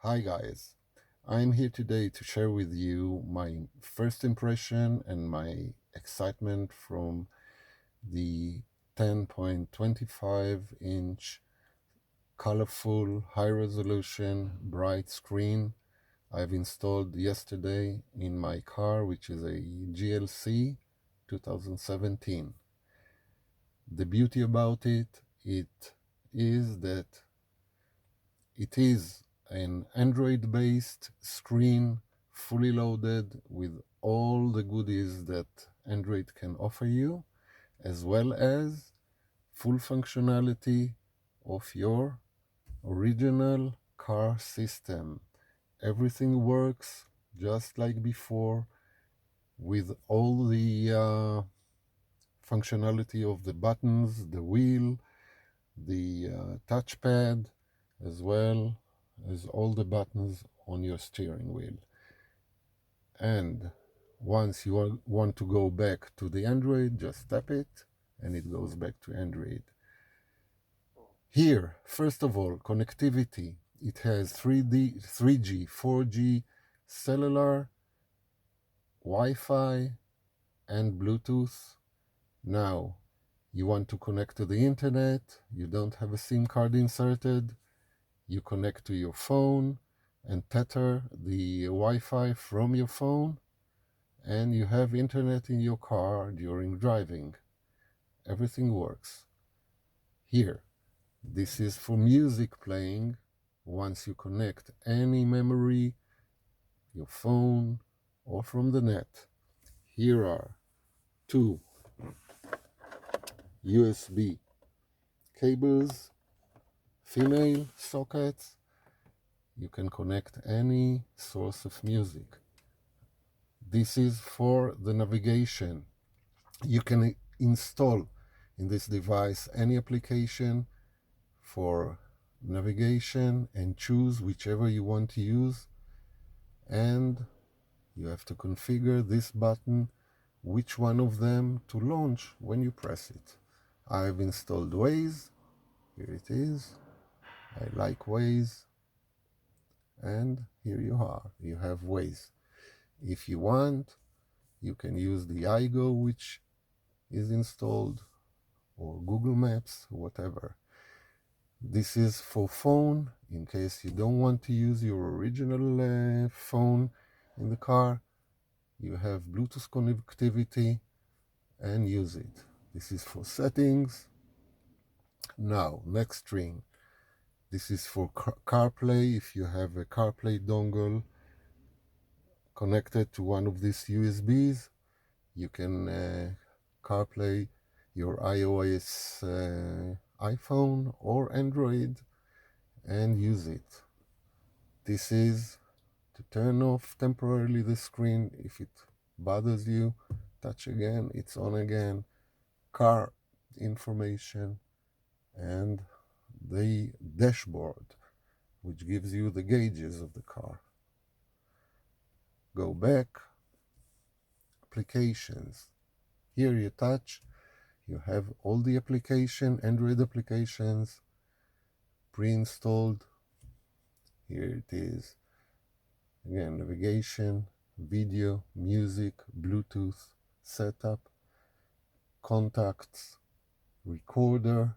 Hi guys, I'm here today to share with you my first impression and my excitement from the 10.25-inch colorful, high-resolution, bright screen I've installed yesterday in my car, which is a GLC 2017. The beauty about it is that it is an Android-based screen, fully loaded with all the goodies that Android can offer you, as well as full functionality of your original car system. Everything works just like before with all the functionality of the buttons, the wheel, the touchpad, as well as all the buttons on your steering wheel. And once you want to go back to the Android, just tap it and it goes back to Android. Here, first of all, connectivity. It has 3G, 4G, cellular, Wi-Fi, and Bluetooth. Now, you want to connect to the internet, you don't have a SIM card inserted, you connect to your phone and tether the Wi-Fi from your phone, and you have internet in your car during driving. Everything works. Here, this is for music playing. Once you connect any memory, your phone, or from the net. Here are two USB cables, female sockets. You can connect any source of music. This is for the navigation. You can install in this device any application for navigation and choose whichever you want to use, and you have to configure this button, which one of them to launch when you press it. I've installed Waze. Here it is. I like Waze, and here you are. You have Waze. If you want, you can use the iGo, which is installed, or Google Maps, whatever. This is for phone, in case you don't want to use your original phone in the car. You have Bluetooth connectivity and use it. This is for settings. Now, next screen. This is for CarPlay. If you have a CarPlay dongle connected to one of these USBs, you can CarPlay your iOS iPhone or Android and use it. This is to turn off temporarily the screen. If it bothers you, touch again, it's on again. Car information and the dashboard, which gives you the gauges of the car. Go back, applications. Here you touch, you have all the Android applications pre-installed. Here it is. Again, navigation, video, music, Bluetooth, setup, contacts, recorder,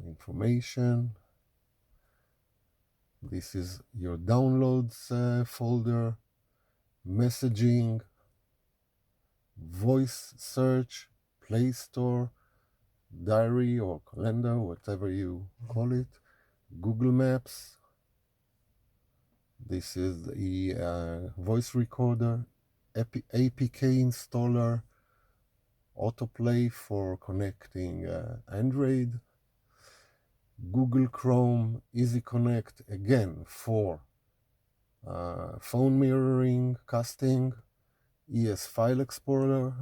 information. This is your downloads folder, messaging, voice search, Play Store, diary or calendar, whatever you call it, Google Maps. This is the voice recorder, APK installer, autoplay for connecting Android, Google Chrome, Easy Connect again for phone mirroring, casting, ES File Explorer,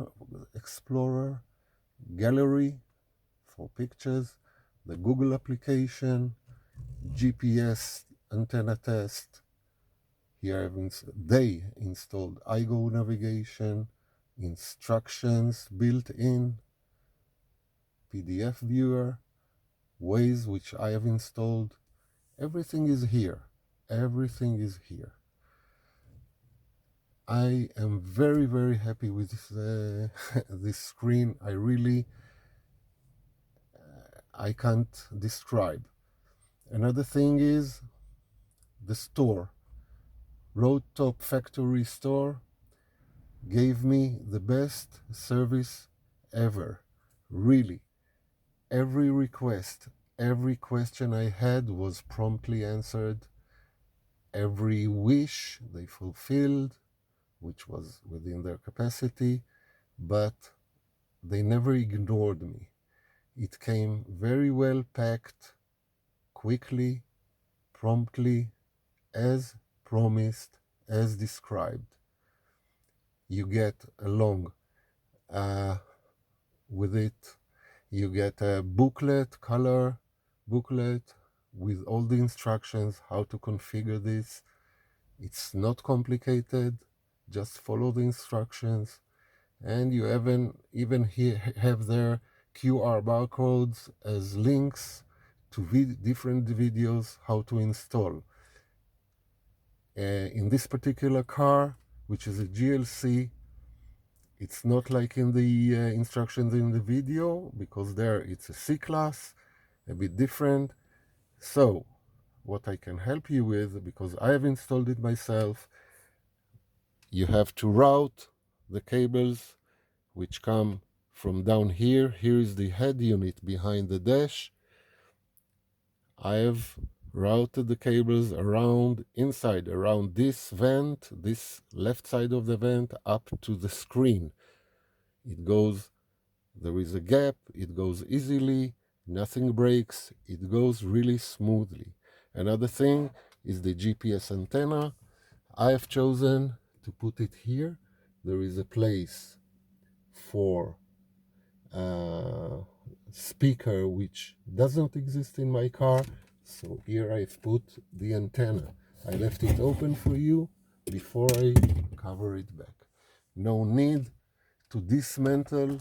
Gallery for pictures, the Google application, GPS antenna test. Here they installed iGo navigation, instructions built in, PDF viewer, Waze, which I have installed, Everything is here. Everything is here. I am very, very happy with this, this screen. I can't describe. Another thing is the store. Roadtop Factory Store gave me the best service ever. Really. Every request, every question I had was promptly answered. Every wish they fulfilled, which was within their capacity, but they never ignored me. It came very well packed, quickly, promptly, as promised, as described. You get along with it. You get a booklet, color booklet with all the instructions how to configure this. It's not complicated. Just follow the instructions. And you even have there QR barcodes as links to different videos how to install. In this particular car, which is a GLC, it's not like in the instructions in the video, because there it's a C-Class, a bit different. So what I can help you with, because I have installed it myself, you have to route the cables which come from down here. Here is the head unit behind the dash. I have routed the cables around this vent, this left side of the vent, up to the screen. It goes, there is a gap, it goes easily, nothing breaks, it goes really smoothly. Another thing is the GPS antenna. I have chosen to put it here. There is a place for speaker which doesn't exist in my car, so here I've put the antenna. I left it open for you before I cover it back. No need to dismantle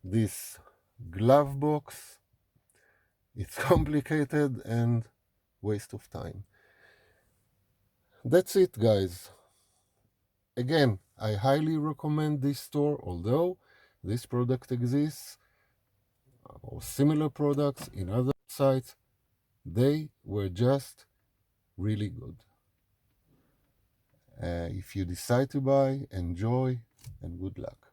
this glove box. It's complicated and waste of time. That's it, guys. Again, I highly recommend this store, although this product exists or similar products in other sites. They were just really good. If you decide to buy, enjoy and good luck.